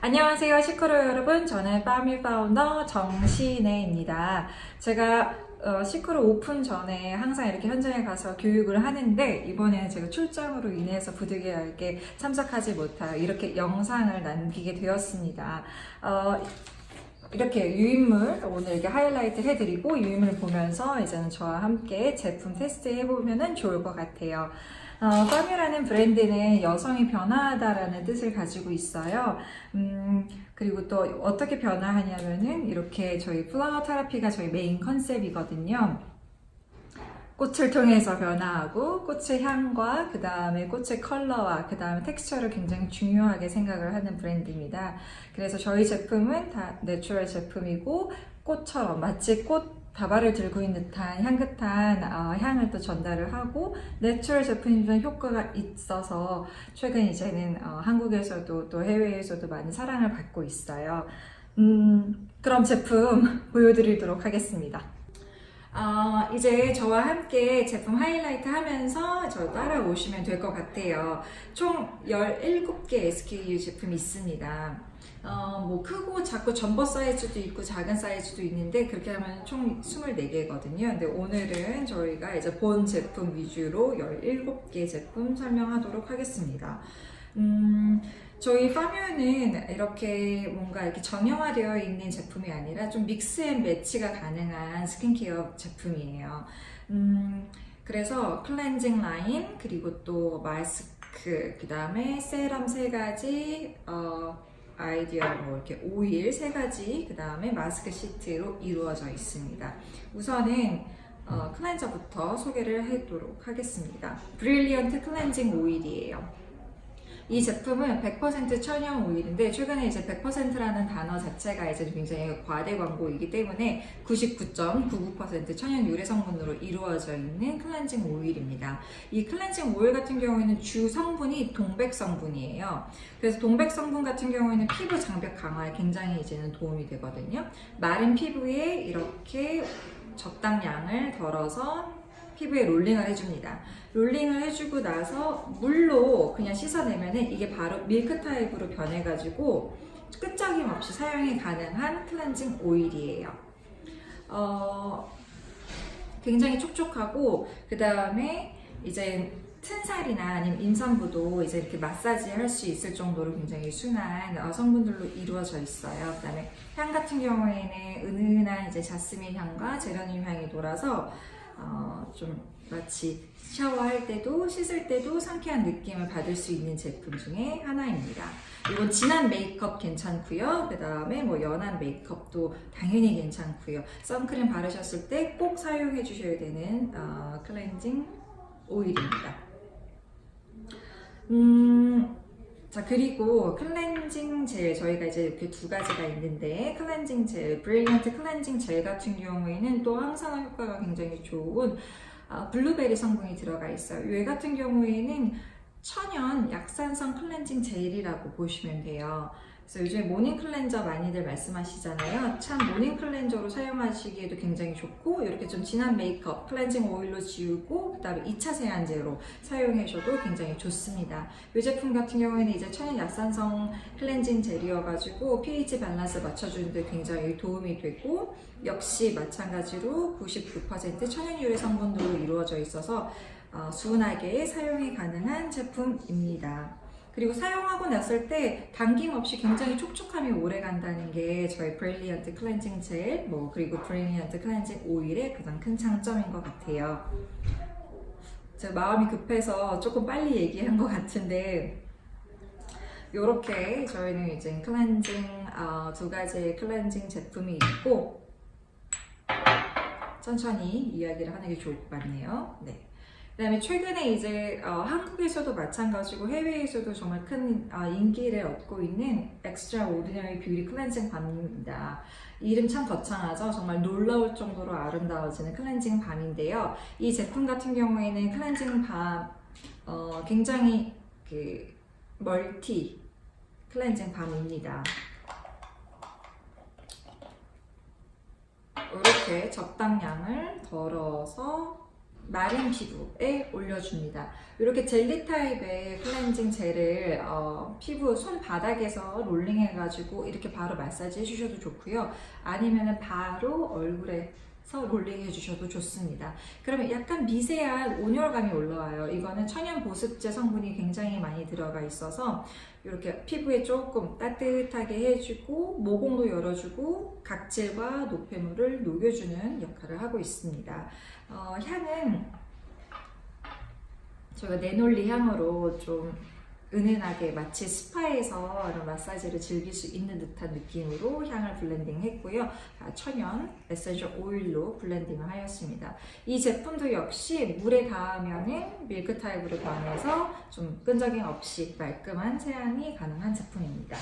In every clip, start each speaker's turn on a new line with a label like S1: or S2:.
S1: 안녕하세요 시크로 여러분, 저는 파미 파운더 정신혜입니다. 제가 시크로 오픈 전에 항상 이렇게 현장에 가서 교육을 하는데, 이번에는 제가 출장으로 인해서 부득이하게 참석하지 못하여 이렇게 영상을 남기게 되었습니다. 이렇게 유인물 오늘 이렇게 하이라이트 해드리고, 유인물 보면서 이제는 저와 함께 제품 테스트 해보면 좋을 것 같아요. 파뮤라는 브랜드는 여성이 변화하다라는 뜻을 가지고 있어요. 그리고 또 어떻게 변화하냐면은 이렇게 저희 플라워 테라피가 저희 메인 컨셉이거든요. 꽃을 통해서 변화하고, 꽃의 향과 그 다음에 꽃의 컬러와 그 다음에 텍스처를 굉장히 중요하게 생각을 하는 브랜드입니다. 그래서 저희 제품은 다 내추럴 제품이고, 꽃처럼 마치 꽃 다발을 들고 있는 듯한 향긋한 향을 또 전달을 하고, 내추럴 제품이면 효과가 있어서 최근 이제는 한국에서도 또 해외에서도 많은 사랑을 받고 있어요. 그럼 제품 보여드리도록 하겠습니다. 이제 저와 함께 제품 하이라이트 하면서 저 따라오시면 될 것 같아요. 총 17개 SKU 제품이 있습니다. 뭐 크고 작고 점퍼 사이즈도 있고 작은 사이즈도 있는데, 그렇게 하면 총 24개거든요. 근데 오늘은 저희가 이제 본 제품 위주로 17개 제품 설명하도록 하겠습니다. 저희 파뮤는 이렇게 뭔가 이렇게 정형화되어 있는 제품이 아니라 좀 믹스 앤 매치가 가능한 스킨케어 제품이에요. 그래서 클렌징 라인, 그리고 또 마스크, 그 다음에 세럼 3가지, 아이디어 뭐 이렇게 오일 3가지, 그 다음에 마스크 시트로 이루어져 있습니다. 우선은 클렌저부터 소개를 하도록 하겠습니다. 브릴리언트 클렌징 오일이에요. 이 제품은 100% 천연 오일인데, 최근에 이제 100%라는 단어 자체가 이제 굉장히 과대 광고이기 때문에 99.99% 천연 유래 성분으로 이루어져 있는 클렌징 오일입니다. 이 클렌징 오일 같은 경우에는 주 성분이 동백 성분이에요. 그래서 동백 성분 같은 경우에는 피부 장벽 강화에 굉장히 이제는 도움이 되거든요. 마른 피부에 이렇게 적당량을 덜어서 피부에 롤링을 해줍니다. 롤링을 해주고 나서 물로 그냥 씻어내면은 이게 바로 밀크 타입으로 변해가지고 끄적임 없이 사용이 가능한 클렌징 오일이에요. 굉장히 촉촉하고, 그 다음에 이제 튼살이나 아니면 임산부도 이제 이렇게 마사지 할 수 있을 정도로 굉장히 순한 성분들로 이루어져 있어요. 그 다음에 향 같은 경우에는 은은한 이제 자스민 향과 제라늄 향이 돌아서 좀 마치 샤워할 때도 씻을 때도 상쾌한 느낌을 받을 수 있는 제품 중에 하나입니다. 이건 진한 메이크업 괜찮고요. 그 다음에 뭐 연한 메이크업도 당연히 괜찮고요. 선크림 바르셨을 때 꼭 사용해 주셔야 되는 클렌징 오일입니다. 자, 그리고 클렌징 젤, 저희가 이제 이렇게 2가지가 있는데, 클렌징 젤, 브릴리언트 클렌징 젤 같은 경우에는 또 항산화 효과가 굉장히 좋은 블루베리 성분이 들어가 있어요. 얘 같은 경우에는 천연 약산성 클렌징 젤이라고 보시면 돼요. 그래서 요즘에 모닝 클렌저 많이들 말씀하시잖아요. 참 모닝 클렌저로 사용하시기에도 굉장히 좋고, 이렇게 좀 진한 메이크업 클렌징 오일로 지우고, 그 다음에 2차 세안제로 사용하셔도 굉장히 좋습니다. 이 제품 같은 경우에는 이제 천연 약산성 클렌징 젤이어가지고 pH 밸런스 맞춰주는데 굉장히 도움이 되고, 역시 마찬가지로 99% 천연 유래 성분으로 이루어져 있어서 수은하게 사용이 가능한 제품입니다. 그리고 사용하고 났을 때 당김없이 굉장히 촉촉함이 오래 간다는 게 저희 브릴리언트 클렌징 젤, 그리고 브릴리언트 클렌징 오일의 가장 큰 장점인 것 같아요. 제가 마음이 급해서 조금 빨리 얘기한 것 같은데, 이렇게 저희는 이제 클렌징 2가지의 클렌징 제품이 있고, 천천히 이야기를 하는 게 좋을 것 같네요. 네. 그 다음에 최근에 이제 한국에서도 마찬가지고 해외에서도 정말 큰 인기를 얻고 있는 엑스트라 오디너리 뷰티 클렌징 밤입니다. 이름 참 거창하죠? 정말 놀라울 정도로 아름다워지는 클렌징 밤인데요. 이 제품 같은 경우에는 클렌징 밤 굉장히 멀티 클렌징 밤입니다. 이렇게 적당량을 덜어서 마른 피부에 올려줍니다. 이렇게 젤리 타입의 클렌징 젤을 피부 손바닥에서 롤링 해가지고 이렇게 바로 마사지 해주셔도 좋고요. 아니면 바로 얼굴에서 롤링 해주셔도 좋습니다. 그러면 약간 미세한 온열감이 올라와요. 이거는 천연 보습제 성분이 굉장히 많이 들어가 있어서 이렇게 피부에 조금 따뜻하게 해주고 모공도 열어주고 각질과 노폐물을 녹여주는 역할을 하고 있습니다. 향은 저희가 네놀리 향으로 좀 은은하게 마치 스파에서 이런 마사지를 즐길 수 있는 듯한 느낌으로 향을 블렌딩 했고요. 천연 에센셜 오일로 블렌딩을 하였습니다. 이 제품도 역시 물에 닿으면 밀크 타입으로 변해서 좀 끈적임 없이 말끔한 세안이 가능한 제품입니다.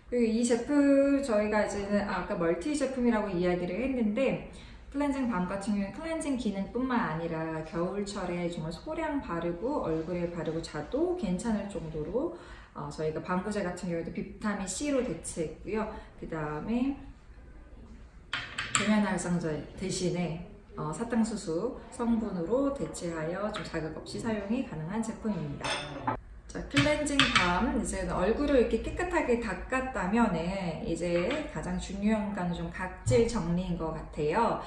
S1: 그리고 이 제품 저희가 이제는 아까 멀티 제품이라고 이야기를 했는데 클렌징 밤 같은 경우는 클렌징 기능뿐만 아니라 겨울철에 정말 소량 바르고 얼굴에 바르고 자도 괜찮을 정도로 저희가 방부제 같은 경우에도 비타민 C로 대체했고요. 그 다음에 계면활성제 대신에 사탕수수 성분으로 대체하여 좀 자극 없이 사용이 가능한 제품입니다. 자, 클렌징 밤, 이제 얼굴을 이렇게 깨끗하게 닦았다면 이제 가장 중요한 건 좀 각질 정리인 것 같아요.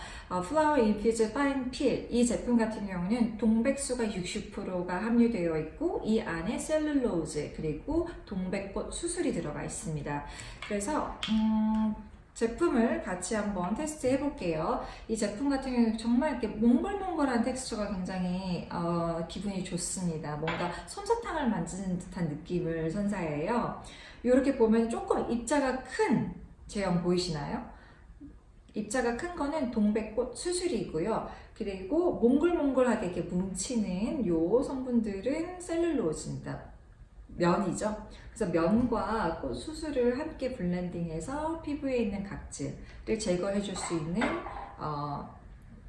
S1: 플라워 인퓨즈 파인 필, 이 제품 같은 경우는 동백수가 60%가 함유되어 있고 이 안에 셀룰로즈 그리고 동백꽃 수술이 들어가 있습니다. 그래서 제품을 같이 한번 테스트 해볼게요. 이 제품 같은 경우는 정말 이렇게 몽글몽글한 텍스처가 굉장히 기분이 좋습니다. 뭔가 솜사탕을 만지는 듯한 느낌을 선사해요. 이렇게 보면 조금 입자가 큰 제형 보이시나요? 입자가 큰 거는 동백꽃 수술이고요. 그리고 몽글몽글하게 이렇게 뭉치는 요 성분들은 셀룰로즈입니다. 면이죠. 그래서 면과 꽃 수술을 함께 블렌딩해서 피부에 있는 각질을 제거해 줄 수 있는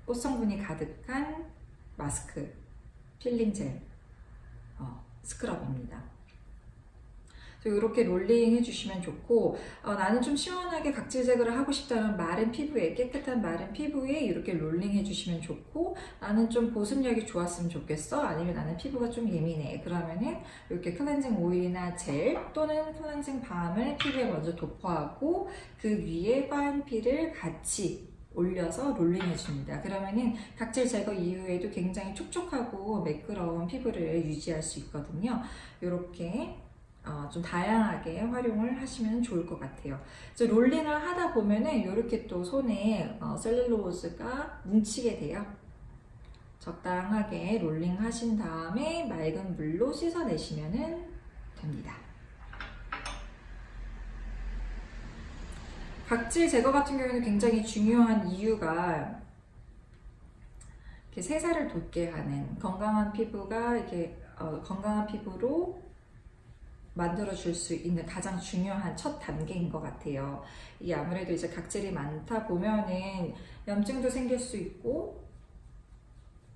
S1: 꽃 성분이 가득한 마스크, 필링 젤, 스크럽입니다. 이렇게 롤링 해주시면 좋고 나는 좀 시원하게 각질 제거를 하고 싶다는 마른 피부에 깨끗한 마른 피부에 이렇게 롤링 해주시면 좋고 나는 좀 보습력이 좋았으면 좋겠어 아니면 나는 피부가 좀 예민해 그러면은 이렇게 클렌징 오일이나 젤 또는 클렌징 밤을 피부에 먼저 도포하고 그 위에 파인필을 같이 올려서 롤링 해줍니다. 그러면은 각질 제거 이후에도 굉장히 촉촉하고 매끄러운 피부를 유지할 수 있거든요. 이렇게 좀 다양하게 활용을 하시면 좋을 것 같아요. 그래서 롤링을 하다 보면은 이렇게 또 손에 셀룰로즈가 뭉치게 돼요. 적당하게 롤링 하신 다음에 맑은 물로 씻어내시면 됩니다. 각질 제거 같은 경우는 굉장히 중요한 이유가 이렇게 세살을 돋게 하는 건강한 피부가 이렇게 건강한 피부로 만들어 줄 수 있는 가장 중요한 첫 단계인 것 같아요. 이게 아무래도 이제 각질이 많다 보면은 염증도 생길 수 있고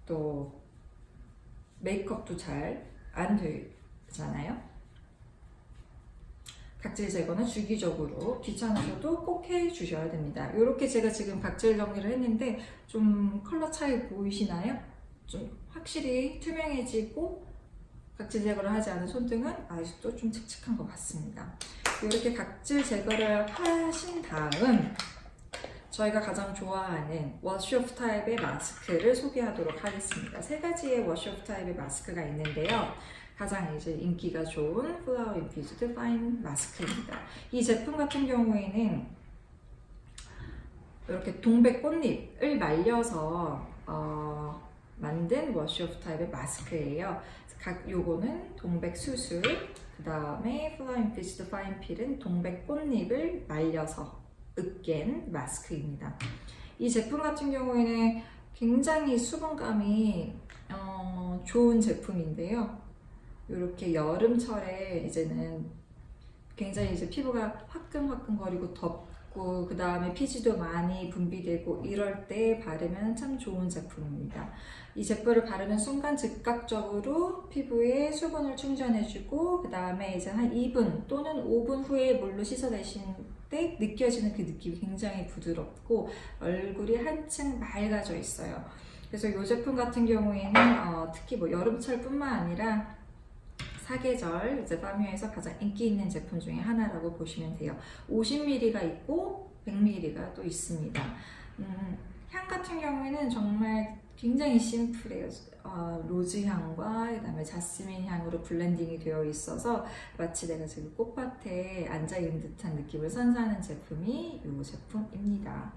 S1: 또 메이크업도 잘 안 되잖아요. 각질 제거는 주기적으로 귀찮으셔도 꼭 해주셔야 됩니다. 이렇게 제가 지금 각질 정리를 했는데 좀 컬러 차이 보이시나요? 좀 확실히 투명해지고 각질 제거를 하지 않은 손등은 아직도 좀 칙칙한 것 같습니다. 이렇게 각질 제거를 하신 다음 저희가 가장 좋아하는 워시오프 타입의 마스크를 소개하도록 하겠습니다. 세 가지의 워시오프 타입의 마스크가 있는데요. 가장 이제 인기가 좋은 플라워 인퓨즈드 파인 마스크입니다. 이 제품 같은 경우에는 이렇게 동백 꽃잎을 말려서 만든 워시오프 타입의 마스크예요. 요거는 동백 수술, 그 다음에 플라워 인퓨즈드 파인 필은 동백 꽃잎을 말려서 으깬 마스크입니다. 이 제품 같은 경우에는 굉장히 수분감이 좋은 제품인데요. 이렇게 여름철에 이제는 굉장히 이제 피부가 화끈화끈거리고 덥고 그 다음에 피지도 많이 분비되고 이럴 때 바르면 참 좋은 제품입니다. 이 제품을 바르는 순간 즉각적으로 피부에 수분을 충전해주고 그 다음에 이제 한 2분 또는 5분 후에 물로 씻어내신 때 느껴지는 그 느낌이 굉장히 부드럽고 얼굴이 한층 맑아져 있어요. 그래서 이 제품 같은 경우에는 특히 뭐 여름철뿐만 아니라 사계절 이제 파뮤에서 가장 인기 있는 제품 중에 하나라고 보시면 돼요. 50ml가 있고 100ml가 또 있습니다. 향 같은 경우에는 정말 굉장히 심플해요. 로즈 향과 그다음에 자스민 향으로 블렌딩이 되어 있어서 마치 내가 지금 꽃밭에 앉아 있는 듯한 느낌을 선사하는 제품이 이 제품입니다.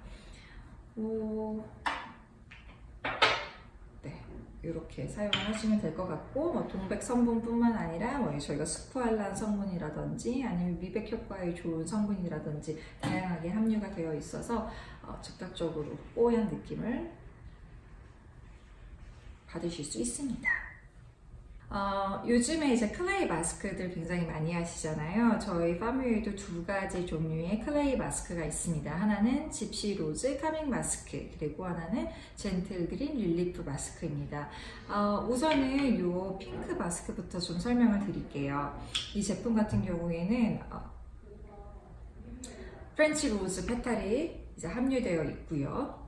S1: 네, 이렇게 사용을 하시면 될 것 같고, 뭐 동백 성분뿐만 아니라 뭐 저희가 스쿠알란 성분이라든지 아니면 미백 효과에 좋은 성분이라든지 다양하게 함유가 되어 있어서 즉각적으로 뽀얀 느낌을 받으실 수 있습니다. 요즘에 이제 클레이 마스크들 굉장히 많이 하시잖아요. 저희 파뮤에도 두 가지 종류의 클레이 마스크가 있습니다. 하나는 집시 로즈 카밍 마스크, 그리고 하나는 젠틀 그린 릴리프 마스크입니다. 우선은 이 핑크 마스크부터 좀 설명을 드릴게요. 이 제품 같은 경우에는 프렌치 로즈 페탈이 이제 함유되어 있고요.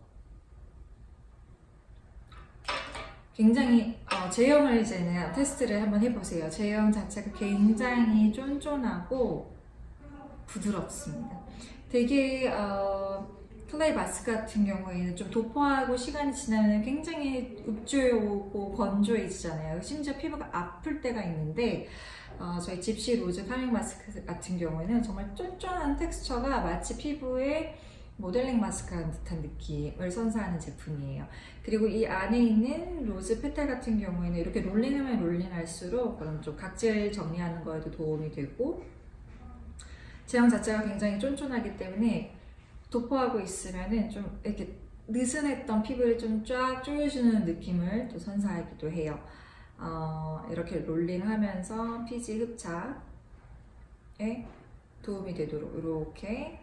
S1: 굉장히 제형을 이제는 테스트를 한번 해보세요. 제형 자체가 굉장히 쫀쫀하고 부드럽습니다. 되게 클레이 마스크 같은 경우에는 좀 도포하고 시간이 지나면 굉장히 읍조오고 건조해지잖아요. 심지어 피부가 아플 때가 있는데 저희 집시 로즈 카밍 마스크 같은 경우에는 정말 쫀쫀한 텍스처가 마치 피부에 모델링 마스크 한 듯한 느낌을 선사하는 제품이에요. 그리고 이 안에 있는 로즈 페탈 같은 경우에는 이렇게 롤링하면 롤링할수록 그런 좀 각질 정리하는 거에도 도움이 되고, 제형 자체가 굉장히 쫀쫀하기 때문에 도포하고 있으면은 좀 이렇게 느슨했던 피부를 좀 쫙 조여주는 느낌을 또 선사하기도 해요. 이렇게 롤링하면서 피지 흡착에 도움이 되도록 이렇게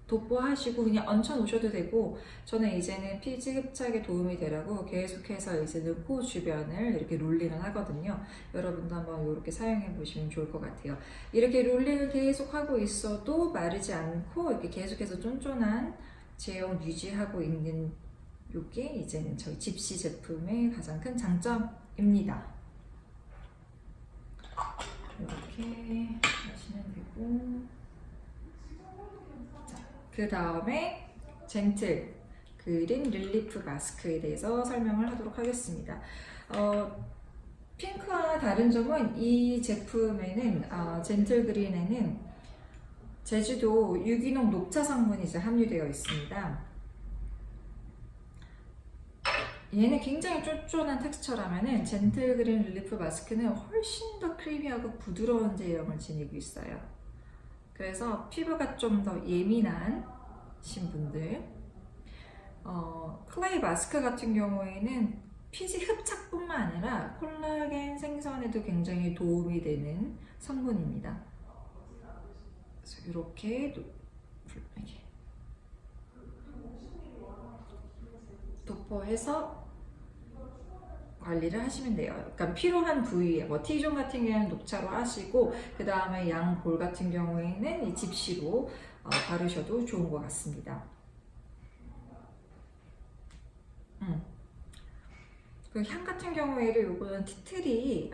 S1: 도포하시고 그냥 얹혀 놓으셔도 되고, 저는 이제는 피지 흡착에 도움이 되라고 계속해서 이제는 코 주변을 이렇게 롤링을 하거든요. 여러분도 한번 이렇게 사용해 보시면 좋을 것 같아요. 이렇게 롤링을 계속 하고 있어도 마르지 않고 이렇게 계속해서 쫀쫀한 제형 유지하고 있는 이게 이제는 저희 집시 제품의 가장 큰 장점입니다. 이렇게 하시면 되고, 그 다음에 젠틀 그린 릴리프 마스크에 대해서 설명을 하도록 하겠습니다. 핑크와 다른 점은 이 제품에는 젠틀 그린에는 제주도 유기농 녹차 성분이 이제 함유되어 있습니다. 얘는 굉장히 쫀쫀한 텍스처라면은 젠틀 그린 릴리프 마스크는 훨씬 더 크리미하고 부드러운 제형을 지니고 있어요. 그래서 피부가 좀 더 예민하신 분들, 클레이 마스크 같은 경우에는 피지 흡착뿐만 아니라 콜라겐 생성에도 굉장히 도움이 되는 성분입니다. 그래서 이렇게 도포해서 관리를 하시면 돼요. 그러니까 필요한 부위에 뭐 T존 같은 경우는 녹차로 하시고, 그 다음에 양 볼 같은 경우에는 이 집시로 바르셔도 좋은 것 같습니다. 그 향 같은 경우에는 이거는 티트리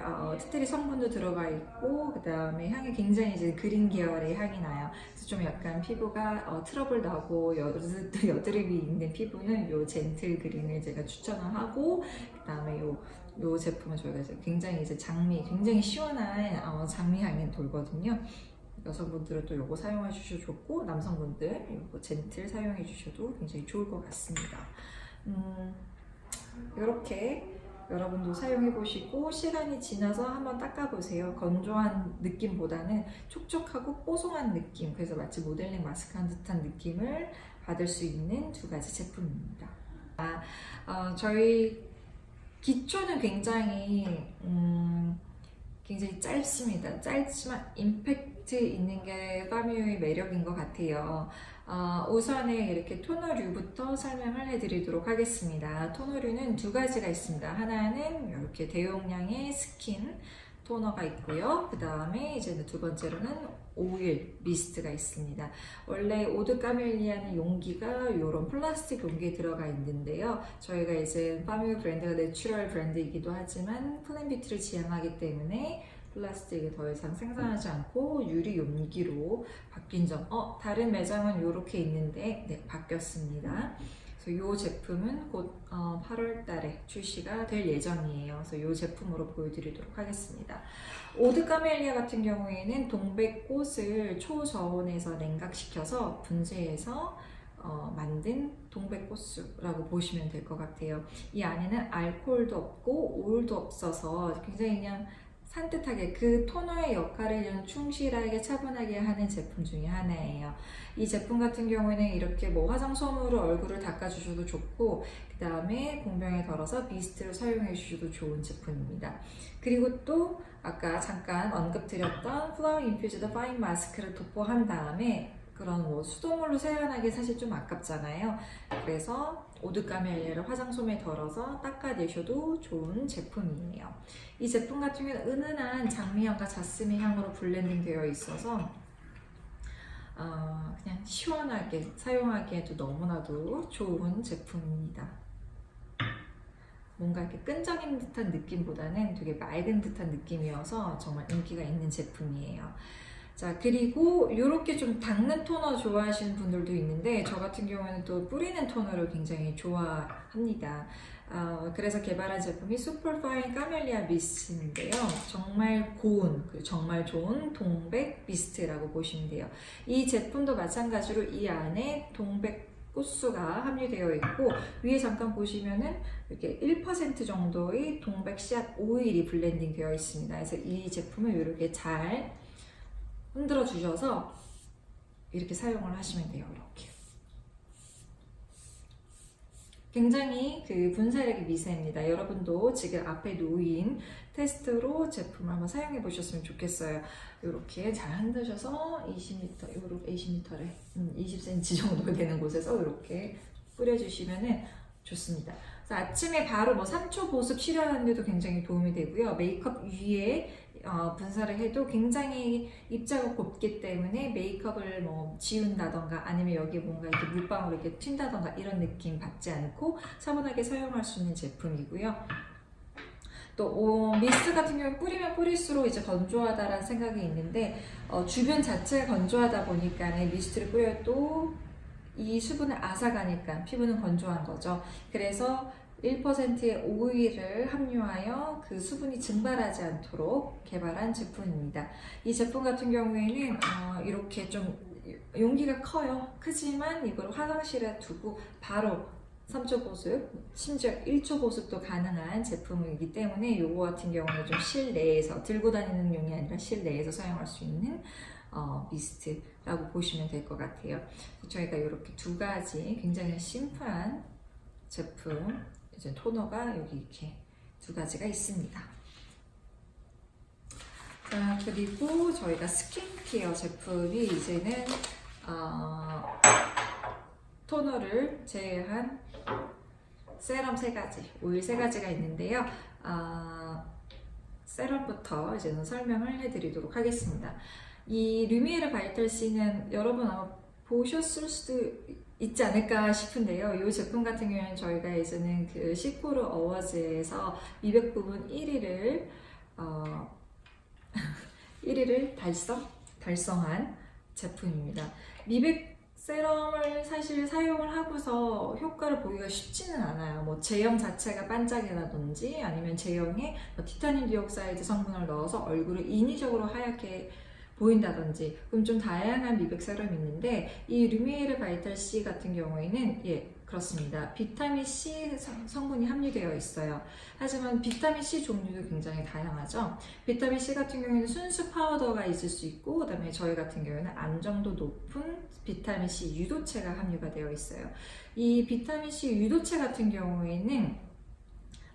S1: 성분도 들어가 있고, 그 다음에 향이 굉장히 이제 그린 계열의 향이 나요. 그래서 좀 약간 피부가 트러블 나고 여드름이 있는 피부는 요 젠틀 그린을 제가 추천을 하고, 그 다음에 요 제품은 저희가 이제 굉장히 이제 굉장히 시원한 장미 향이 돌거든요. 여성분들은 또 요거 사용해 주셔도 좋고, 남성분들 요거 젠틀 사용해 주셔도 굉장히 좋을 것 같습니다. 이렇게 여러분도 사용해 보시고 시간이 지나서 한번 닦아 보세요. 건조한 느낌보다는 촉촉하고 뽀송한 느낌, 그래서 마치 모델링 마스크 한 듯한 느낌을 받을 수 있는 두 가지 제품입니다. 저희 기초는 굉장히 짧습니다. 짧지만 임팩트 있는 게 파뮤의 매력인 것 같아요. 우선은 이렇게 토너류부터 설명을 해드리도록 하겠습니다. 토너류는 두 가지가 있습니다. 하나는 이렇게 대용량의 스킨 토너가 있고요. 그 다음에 이제 두 번째로는 오일 미스트가 있습니다. 원래 오드 까멜리아는 용기가 이런 플라스틱 용기에 들어가 있는데요. 저희가 이제 파뮤 브랜드가 내추럴 브랜드이기도 하지만 플랜비트를 지향하기 때문에 플라스틱을 더 이상 생산하지 않고 유리 용기로 바뀐 점. 다른 매장은 이렇게 있는데 네, 바뀌었습니다. 그래서 이 제품은 곧 8월 달에 출시가 될 예정이에요. 그래서 이 제품으로 보여드리도록 하겠습니다. 오드 까멜리아 같은 경우에는 동백꽃을 초저온에서 냉각시켜서 분쇄해서 만든 동백꽃수라고 보시면 될 것 같아요. 이 안에는 알코올도 없고 오일도 없어서 굉장히 그냥 산뜻하게 그 토너의 역할을 그냥 충실하게 차분하게 하는 제품 중에 하나예요. 이 제품 같은 경우에는 이렇게 뭐 화장솜으로 얼굴을 닦아주셔도 좋고 그 다음에 공병에 덜어서 미스트로 사용해 주셔도 좋은 제품입니다. 그리고 또 아까 잠깐 언급드렸던 플라워 인퓨즈드 파인 마스크를 도포한 다음에 그런 뭐 수돗물로 세안하기 사실 좀 아깝잖아요. 그래서 오드 까멜리아를 화장솜에 덜어서 닦아내셔도 좋은 제품이에요. 이 제품 같은 경우는 은은한 장미향과 자스민 향으로 블렌딩 되어 있어서 그냥 시원하게 사용하기에도 너무나도 좋은 제품입니다. 뭔가 이렇게 끈적인 듯한 느낌보다는 되게 맑은 듯한 느낌이어서 정말 인기가 있는 제품이에요. 자, 그리고 이렇게 좀 닦는 토너 좋아하시는 분들도 있는데 저 같은 경우에는 또 뿌리는 토너를 굉장히 좋아합니다. 그래서 개발한 제품이 슈퍼파인 까멜리아 미스트인데요. 정말 고운, 그리고 정말 좋은 동백 미스트라고 보시면 돼요. 이 제품도 마찬가지로 이 안에 동백 꽃수가 함유되어 있고 위에 잠깐 보시면은 이렇게 1% 정도의 동백 씨앗 오일이 블렌딩 되어 있습니다. 그래서 이 제품을 이렇게 잘 흔들어 주셔서 이렇게 사용을 하시면 돼요. 이렇게 굉장히 그 분사력이 미세입니다. 여러분도 지금 앞에 놓인 테스트로 제품을 한번 사용해 보셨으면 좋겠어요. 이렇게 잘 흔드셔서 20m, 이렇게 20m래 20cm 정도 되는 곳에서 이렇게 뿌려주시면은 좋습니다. 그래서 아침에 바로 뭐 3초 보습 실현하는데도 굉장히 도움이 되고요. 메이크업 위에 분사를 해도 굉장히 입자가 곱기 때문에 메이크업을 뭐 지운다던가 아니면 여기에 뭔가 이렇게 물방울 이렇게 튄다던가 이런 느낌 받지 않고 차분하게 사용할 수 있는 제품이고요. 또 미스트 같은 경우는 뿌리면 뿌릴수록 이제 건조하다라는 생각이 있는데 주변 자체가 건조하다 보니까 미스트를 뿌려도 이 수분을 앗아가니까 피부는 건조한 거죠. 그래서 1%의 오일을 함유하여 그 수분이 증발하지 않도록 개발한 제품입니다. 이 제품 같은 경우에는 이렇게 좀 용기가 커요. 크지만 이걸 화장실에 두고 바로 3초 보습, 심지어 1초 보습도 가능한 제품이기 때문에 이거 같은 경우는 좀 실내에서 들고 다니는 용이 아니라 실내에서 사용할 수 있는 미스트라고 보시면 될 것 같아요. 저희가 이렇게 두 가지 굉장히 심플한 제품 이제 토너가 여기 이렇게 두 가지가 있습니다. 자, 그리고 저희가 스킨케어 제품이 이제는 토너를 제외한 세럼 3가지, 오일 3가지가 있는데요. 세럼부터 이제는 설명을 해드리도록 하겠습니다. 이 르미에르 바이탈C는 여러분 아마 보셨을 수도 있지 않을까 싶은데요. 이 제품 같은 경우에는 저희가 이제는 그 시코르 어워즈에서 미백 부분 1위를 1위를 달성한 제품입니다. 미백 세럼을 사실 사용을 하고서 효과를 보기가 쉽지는 않아요. 뭐 제형 자체가 반짝이라든지 아니면 제형에 티타늄 디옥사이드 성분을 넣어서 얼굴을 인위적으로 하얗게 보인다든지 그럼 좀 다양한 미백 세럼이 있는데 이 르미에르 바이탈C 같은 경우에는 그렇습니다. 비타민C 성분이 함유되어 있어요. 하지만 비타민C 종류도 굉장히 다양하죠. 비타민C 같은 경우에는 순수 파우더가 있을 수 있고 그 다음에 저희 같은 경우에는 안정도 높은 비타민C 유도체가 함유가 되어 있어요. 이 비타민C 유도체 같은 경우에는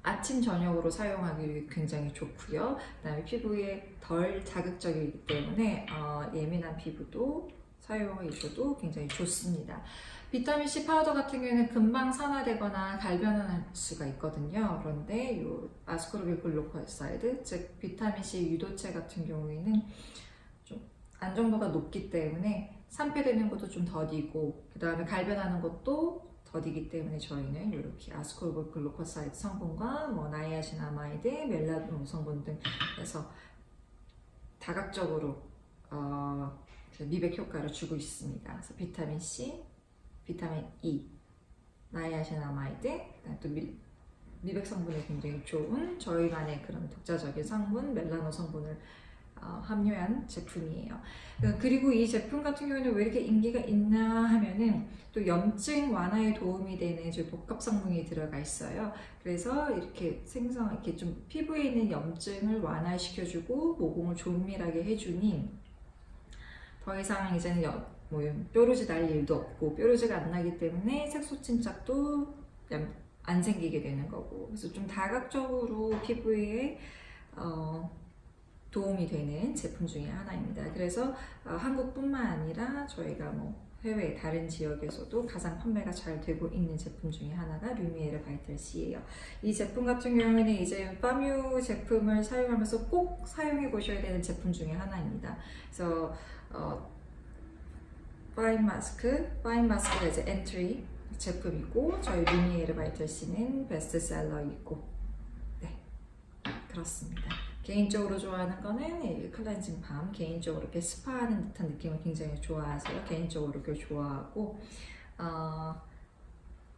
S1: 아침, 저녁으로 사용하기 굉장히 좋고요. 그 다음에 피부에 덜 자극적이기 때문에 예민한 피부도 사용하셔도 굉장히 좋습니다. 비타민C 파우더 같은 경우에는 금방 산화되거나 갈변할 수가 있거든요. 그런데 이 아스코르빌 글루코사이드, 즉 비타민C 유도체 같은 경우에는 좀 안정도가 높기 때문에 산패되는 것도 좀 더디고 그 다음에 갈변하는 것도 더디기 때문에 저희는 이렇게 아스코르빌 글루코사이드 성분과 뭐 나이아신아마이드, 멜라토닌 성분 등에서 다각적으로 미백 효과를 주고 있습니다. 그래서 비타민 C, 비타민 E, 나이아신아마이드, 또 미백 성분이 굉장히 좋은 저희만의 그런 독자적인 성분, 멜라노 성분을 함유한 제품이에요. 그리고 이 제품 같은 경우는 왜 이렇게 인기가 있나 하면은 또 염증 완화에 도움이 되는 복합 성분이 들어가 있어요. 그래서 이렇게 이렇게 좀 피부에 있는 염증을 완화시켜주고 모공을 조밀하게 해주니 더 이상 이제는 뾰루지 날 일도 없고 뾰루지가 안 나기 때문에 색소 침착도 안 생기게 되는 거고, 그래서 좀 다각적으로 피부에 도움이 되는 제품 중에 하나입니다. 그래서 한국뿐만 아니라 저희가 해외 다른 지역에서도 가장 판매가 잘 되고 있는 제품 중에 하나가 루미에르 바이탈 C예요. 이 제품 같은 경우에는 이제 파뮤 제품을 사용하면서 꼭 사용해 보셔야 되는 제품 중에 하나입니다. 그래서 파인 마스크가 이제 엔트리 제품이고, 저희 루미에르 바이탈 C는 베스트셀러이고, 네, 그렇습니다. 개인적으로 좋아하는 거는 이 클렌징 팜, 개인적으로 이렇게 스파하는 듯한 느낌을 굉장히 좋아하세요. 개인적으로 그걸 좋아하고,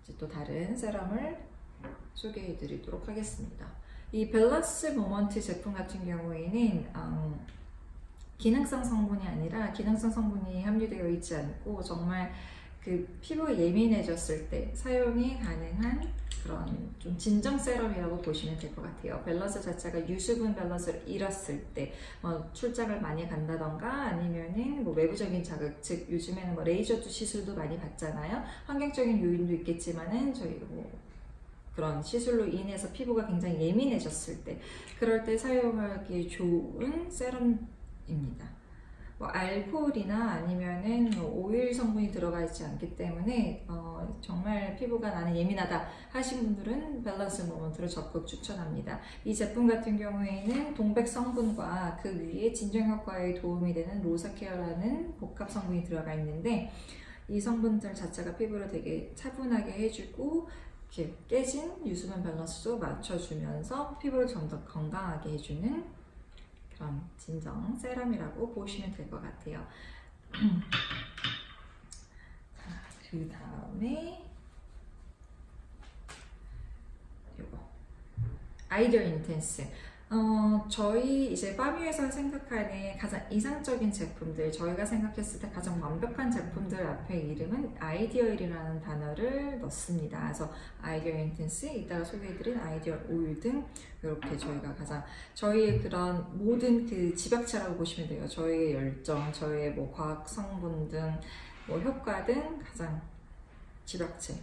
S1: 이제 또 다른 세럼을 소개해 드리도록 하겠습니다. 이 밸런스 모먼트 제품 같은 경우에는 기능성 성분이 아니라 기능성 성분이 함유되어 있지 않고 정말 그 피부가 예민해졌을 때 사용이 가능한 그런 좀 진정 세럼이라고 보시면 될 것 같아요. 밸런스 자체가 유수분 밸런스를 잃었을 때 출장을 많이 간다던가 아니면은 외부적인 자극, 즉 요즘에는 레이저 시술도 많이 받잖아요. 환경적인 요인도 있겠지만은 저희 그런 시술로 인해서 피부가 굉장히 예민해졌을 때, 그럴 때 사용하기 좋은 세럼입니다. 알코올이나 아니면은 오일 성분이 들어가 있지 않기 때문에 정말 피부가 나는 예민하다 하신 분들은 밸런스 모먼트를 적극 추천합니다. 이 제품 같은 경우에는 동백 성분과 그 위에 진정 효과에 도움이 되는 로사케어라는 복합 성분이 들어가 있는데, 이 성분들 자체가 피부를 되게 차분하게 해주고 이렇게 깨진 유수분 밸런스도 맞춰주면서 피부를 좀 더 건강하게 해주는 그런 진정 세럼이라고 보시면 될 것 같아요. 그 다음에 이거 아이디어 인텐스. 저희 이제 파뮤에서 생각하는 가장 이상적인 제품들, 저희가 생각했을 때 가장 완벽한 제품들 앞에 이름은 아이디어일이라는 단어를 넣습니다. 그래서 아이디어 인텐스, 이따가 소개해드린 아이디어 오일 등 이렇게 저희가 가장 저희의 그런 모든 그 집약체라고 보시면 돼요. 저희의 열정, 저희의 과학 성분 등 효과 등 가장 집약체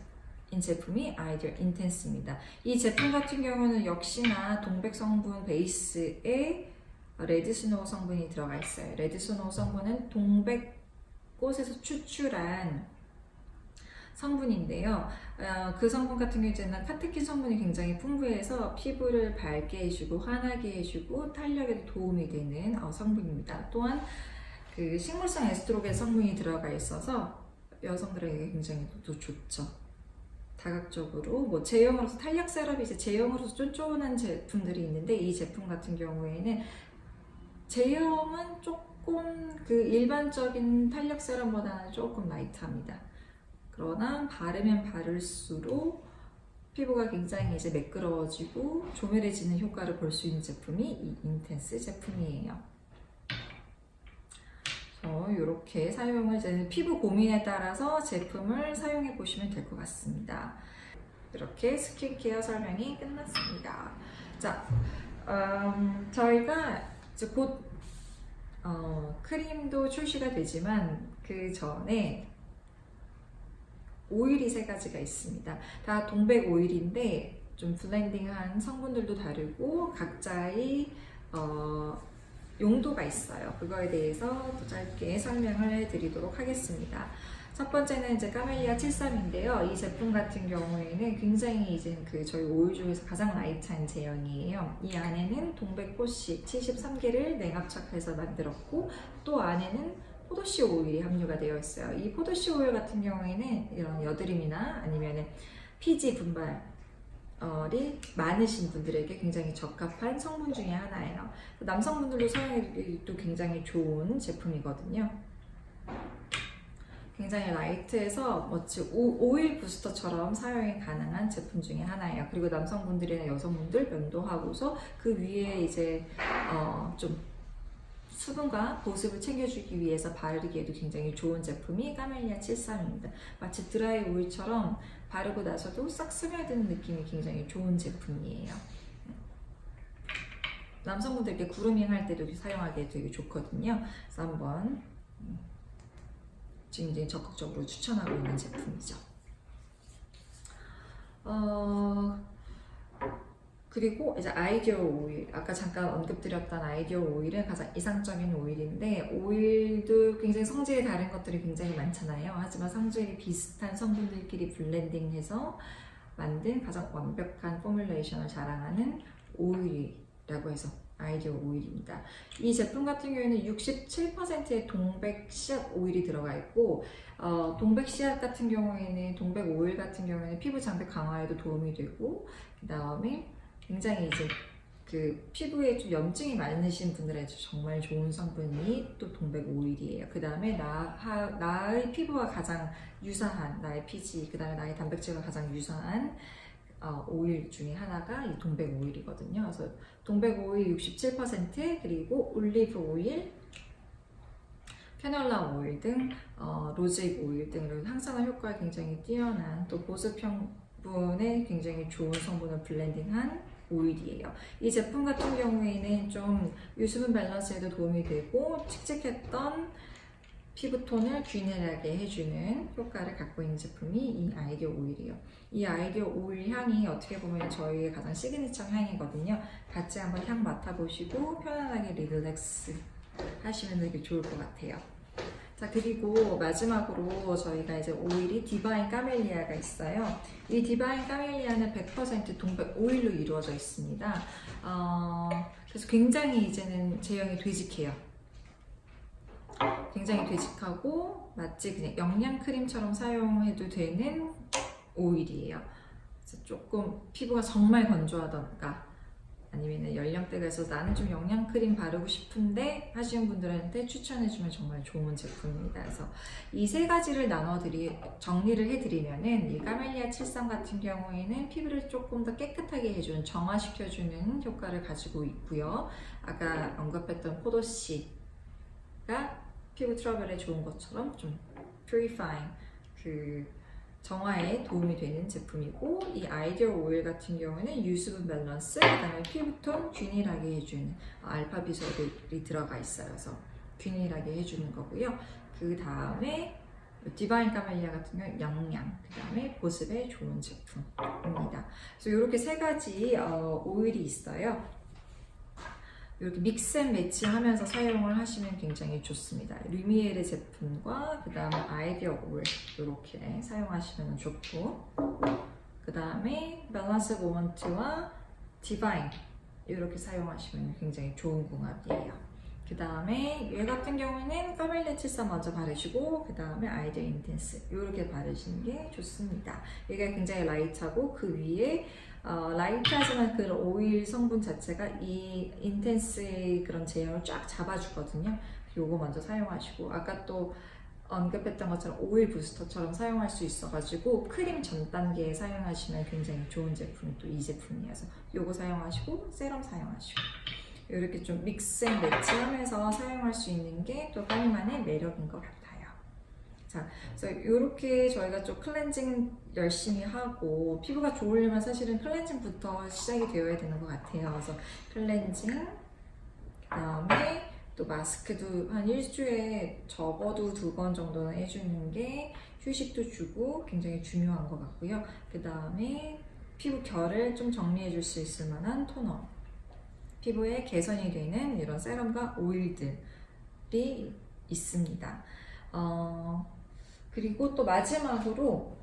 S1: 제품이 아이디어 인텐스입니다. 이 제품 같은 경우는 역시나 동백 성분 베이스에 레드스노우 성분이 들어가 있어요. 레드스노우 성분은 동백 꽃에서 추출한 성분인데요. 그 성분 같은 경우에는 카테킨 성분이 굉장히 풍부해서 피부를 밝게 해주고 환하게 해주고 탄력에도 도움이 되는 성분입니다. 또한 그 식물성 에스트로겐 성분이 들어가 있어서 여성들에게 굉장히 또 좋죠. 다각적으로 제형으로서 탄력 세럼이 이제 제형으로서 쫀쫀한 제품들이 있는데, 이 제품 같은 경우에는 제형은 조금 그 일반적인 탄력 세럼보다는 조금 라이트합니다. 그러나 바르면 바를수록 피부가 굉장히 이제 매끄러워지고 조밀해지는 효과를 볼 수 있는 제품이 이 인텐스 제품이에요. 이렇게 사용을 이제 피부 고민에 따라서 제품을 사용해 보시면 될 것 같습니다. 이렇게 스킨케어 설명이 끝났습니다. 자, 저희가 이제 곧 크림도 출시가 되지만 그 전에 오일이 3가지가 있습니다. 다 동백 오일인데 좀 블렌딩한 성분들도 다르고 각자의 용도가 있어요. 그거에 대해서 또 짧게 설명을 해드리도록 하겠습니다. 첫 번째는 이제 까멜리아 73인데요. 이 제품 같은 경우에는 굉장히 이제 저희 오일 중에서 가장 라이트한 제형이에요. 이 안에는 동백꽃씨 73개를 냉압착해서 만들었고, 또 안에는 포도씨 오일이 함유가 되어 있어요. 이 포도씨 오일 같은 경우에는 이런 여드름이나 아니면 피지 분발이 많으신 분들에게 굉장히 적합한 성분 중에 하나예요. 남성분들도 사용해도 굉장히 좋은 제품이거든요. 굉장히 라이트해서 마치 오일 부스터처럼 사용이 가능한 제품 중에 하나예요. 그리고 남성분들이나 여성분들 면도하고서 그 위에 이제 좀 수분과 보습을 챙겨주기 위해서 바르기에도 굉장히 좋은 제품이 까멜리아 73입니다. 마치 드라이 오일처럼 바르고 나서도 싹 스며드는 느낌이 굉장히 좋은 제품이에요. 남성분들께 그루밍 할 때도 사용하기에 되게 좋거든요. 그래서 한번 굉장히 적극적으로 추천하고 있는 제품이죠. 그리고 이제 아이디어 오일, 아까 잠깐 언급드렸던 아이디어 오일은 가장 이상적인 오일인데, 오일도 굉장히 성질이 다른 것들이 굉장히 많잖아요. 하지만 성질이 비슷한 성분들끼리 블렌딩해서 만든 가장 완벽한 포뮬레이션을 자랑하는 오일이라고 해서 아이디어 오일입니다. 이 제품 같은 경우에는 67%의 동백 씨앗 오일이 들어가 있고, 동백 씨앗 같은 경우에는, 동백 오일 같은 경우에는 피부 장벽 강화에도 도움이 되고, 그 다음에 굉장히 이제 피부에 좀 염증이 많으신 분들한테 정말 좋은 성분이 또 동백 오일이에요. 그 다음에 나의 피부와 가장 유사한, 나의 피지, 그 다음에 나의 단백질과 가장 유사한 오일 중에 하나가 이 동백 오일이거든요. 그래서 동백 오일 67%, 그리고 올리브 오일, 캐놀라 오일 등 로즈잎 오일 등으로 항산화 효과가 굉장히 뛰어난, 또 보습 성분에 굉장히 좋은 성분을 블렌딩한 오일이에요. 이 제품 같은 경우에는 좀 유수분 밸런스에도 도움이 되고, 칙칙했던 피부톤을 균일하게 해주는 효과를 갖고 있는 제품이 이 아이디어 오일이에요. 이 아이디어 오일 향이 어떻게 보면 저희의 가장 시그니처 향이거든요. 같이 한번 향 맡아보시고 편안하게 리렉스 하시면 되게 좋을 것 같아요. 자, 그리고 마지막으로 저희가 이제 오일이 디바인 까멜리아가 있어요. 이 디바인 까멜리아는 100% 동백 오일로 이루어져 있습니다. 그래서 굉장히 이제는 제형이 되직해요. 굉장히 되직하고 마치 그냥 영양크림처럼 사용해도 되는 오일이에요. 그래서 조금 피부가 정말 건조하던가, 아니면 연령대가 있어서 나는 좀 영양크림 바르고 싶은데 하시는 분들한테 추천해주면 정말 좋은 제품입니다. 그래서 이 세 가지를 정리를 해드리면은, 이 까멜리아 73 같은 경우에는 피부를 조금 더 깨끗하게 해주는, 정화시켜주는 효과를 가지고 있고요. 아까 언급했던 포도씨가 피부 트러블에 좋은 것처럼 좀 purifying, 정화에 도움이 되는 제품이고, 이 아이디어 오일 같은 경우는 유수분 밸런스, 그 다음에 피부톤 균일하게 해주는 알파 비솔이 들어가 있어요. 그래서 균일하게 해주는 거고요. 그 다음에 디바인 까멜리아 같은 경우는 영양, 그 다음에 보습에 좋은 제품입니다. 그래서 이렇게 세 가지 오일이 있어요. 이렇게 믹스 앤 매치 하면서 사용을 하시면 굉장히 좋습니다. 루미에르 제품과 그 다음에 아이디어 오일 이렇게 사용하시면 좋고, 그 다음에 밸런스 모먼트와 디바인 이렇게 사용하시면 굉장히 좋은 궁합이에요. 그 다음에 얘 같은 경우에는 까멜리아 73 먼저 바르시고, 그 다음에 아이디어 인텐스 이렇게 바르시는 게 좋습니다. 얘가 굉장히 라이트하고, 그 위에 라이트하지만 그 오일 성분 자체가 이 인텐스의 그런 제형을 쫙 잡아주거든요. 요거 먼저 사용하시고, 아까 또 언급했던 것처럼 오일 부스터처럼 사용할 수 있어가지고 크림 전 단계에 사용하시면 굉장히 좋은 제품이 또 이 제품이어서 요거 사용하시고, 세럼 사용하시고, 이렇게 좀 믹스 앤 매치 하면서 사용할 수 있는 게 또 까미만의 매력인 것 같아요. 자, 그래서 이렇게 저희가 좀 클렌징 열심히 하고, 피부가 좋으려면 사실은 클렌징부터 시작이 되어야 되는 것 같아요. 그래서 클렌징, 그 다음에 또 마스크도 한 일주일에 적어도 2번 정도는 해주는 게 휴식도 주고 굉장히 중요한 것 같고요. 그 다음에 피부 결을 좀 정리해 줄 수 있을 만한 토너, 피부에 개선이 되는 이런 세럼과 오일들이 있습니다. 그리고 또 마지막으로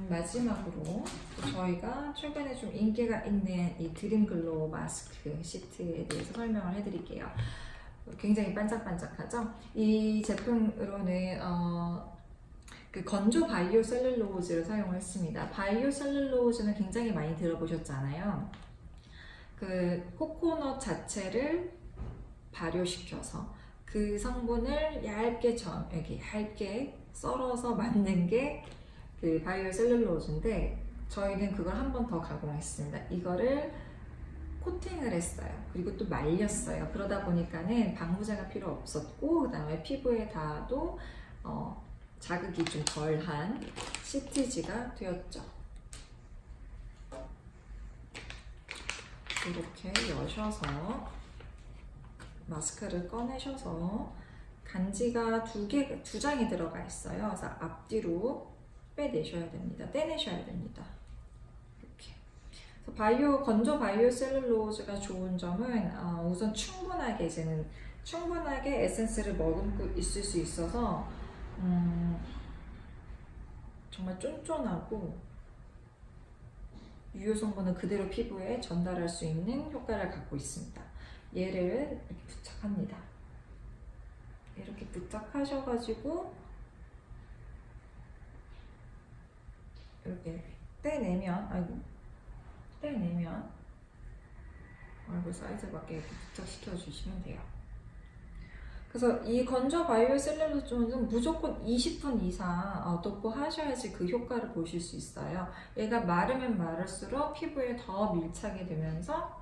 S1: 또 저희가 최근에 좀 인기가 있는 이 드림글로우 마스크 시트에 대해서 설명을 해드릴게요. 굉장히 반짝반짝하죠? 이 제품으로는 그 건조 바이오 셀룰로즈를 사용을 했습니다. 바이오 셀룰로즈는 굉장히 많이 들어보셨잖아요. 그 코코넛 자체를 발효시켜서 그 성분을 얇게 썰어서 만든 게 그 바이오 셀룰로즈인데, 저희는 그걸 한 번 더 가공했습니다. 이거를 코팅을 했어요. 그리고 또 말렸어요. 그러다 보니까는 방부제가 필요 없었고, 그 다음에 피부에 닿아도 자극이 좀 덜한 시트지가 되었죠. 이렇게 여셔서 마스크를 꺼내셔서 간지가 두 장이 들어가 있어요. 그래서 앞뒤로 빼내셔야 됩니다. 떼내셔야 됩니다. 이렇게. 그래서 건조 바이오 셀룰로즈가 좋은 점은 우선 충분하게 에센스를 머금고 있을 수 있어서 정말 쫀쫀하고 유효 성분을 그대로 피부에 전달할 수 있는 효과를 갖고 있습니다. 얘를 이렇게 부착합니다. 이렇게 부착하셔가지고 이렇게 떼내면 얼굴 사이즈에 맞게 이렇게 부착시켜 주시면 돼요. 그래서 이 건조 바이오 셀룰로즈는 무조건 20분 이상 도포하셔야지 그 효과를 보실 수 있어요. 얘가 마르면 마를수록 피부에 더 밀착이 되면서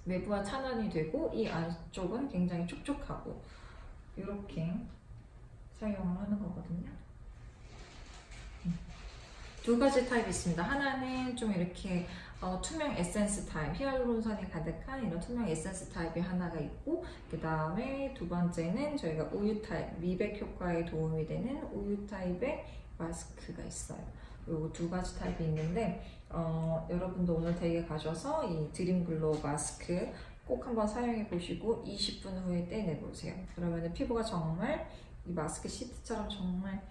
S1: 외부와 찬원이 되고, 이 안쪽은 굉장히 촉촉하고 이렇게 사용을 하는 거거든요. 두 가지 타입이 있습니다. 하나는 좀 이렇게 투명 에센스 타입, 히알루론산이 가득한 이런 투명 에센스 타입이 하나가 있고, 그 다음에 두 번째는 저희가 우유 타입, 미백 효과에 도움이 되는 우유 타입의 마스크가 있어요. 요 두 가지 타입이 있는데, 여러분도 오늘 댁에 가셔서 이 드림글로우 마스크 꼭 한번 사용해 보시고 20분 후에 떼내 보세요. 그러면 피부가 정말 이 마스크 시트처럼 정말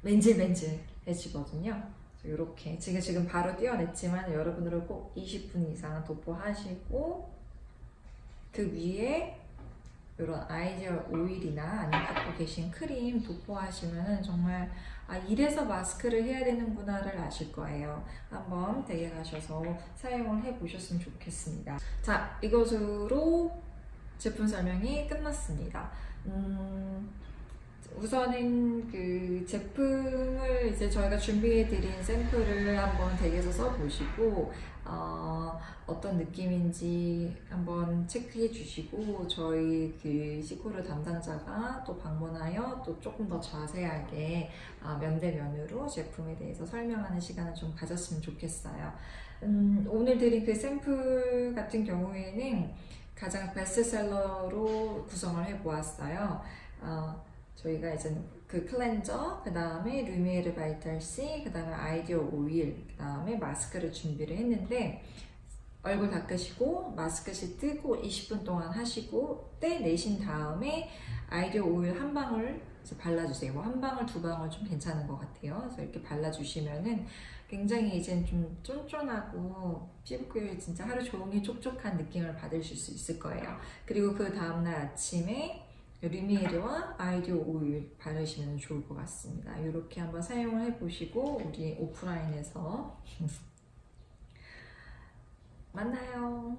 S1: 맨질맨질해지거든요. 이렇게 지금 바로 떼어냈지만 여러분들은 꼭 20분 이상 도포하시고, 그 위에 이런 아이디어 오일이나 아니면 갖고 계신 크림 도포하시면은 정말 이래서 마스크를 해야 되는구나를 아실 거예요. 한번 댁에 가셔서 사용을 해보셨으면 좋겠습니다. 자, 이것으로 제품 설명이 끝났습니다. 우선은 그 제품을 이제 저희가 준비해드린 샘플을 한번 댁에서 써보시고 어떤 느낌인지 한번 체크해 주시고, 저희 그 시코르 담당자가 또 방문하여 또 조금 더 자세하게 면대면으로 제품에 대해서 설명하는 시간을 좀 가졌으면 좋겠어요. 오늘 드린 그 샘플 같은 경우에는 가장 베스트셀러로 구성을 해 보았어요. 저희가 이제 그 클렌저, 그 다음에 루미에르 바이탈 C, 그 다음에 아이디어 오일, 그 다음에 마스크를 준비를 했는데, 얼굴 닦으시고 마스크 시트 꼭 20분 동안 하시고 떼내신 다음에 아이디어 오일 한 방울 발라주세요. 뭐 한 방울, 두 방울 좀 괜찮은 것 같아요. 그래서 이렇게 발라주시면은 굉장히 이제 좀 쫀쫀하고 피부결이 진짜 하루 종일 촉촉한 느낌을 받으실 수 있을 거예요. 그리고 그 다음날 아침에 루미에르와 아이디어 오일 바르시면 좋을 것 같습니다. 이렇게 한번 사용을 해보시고 우리 오프라인에서 만나요.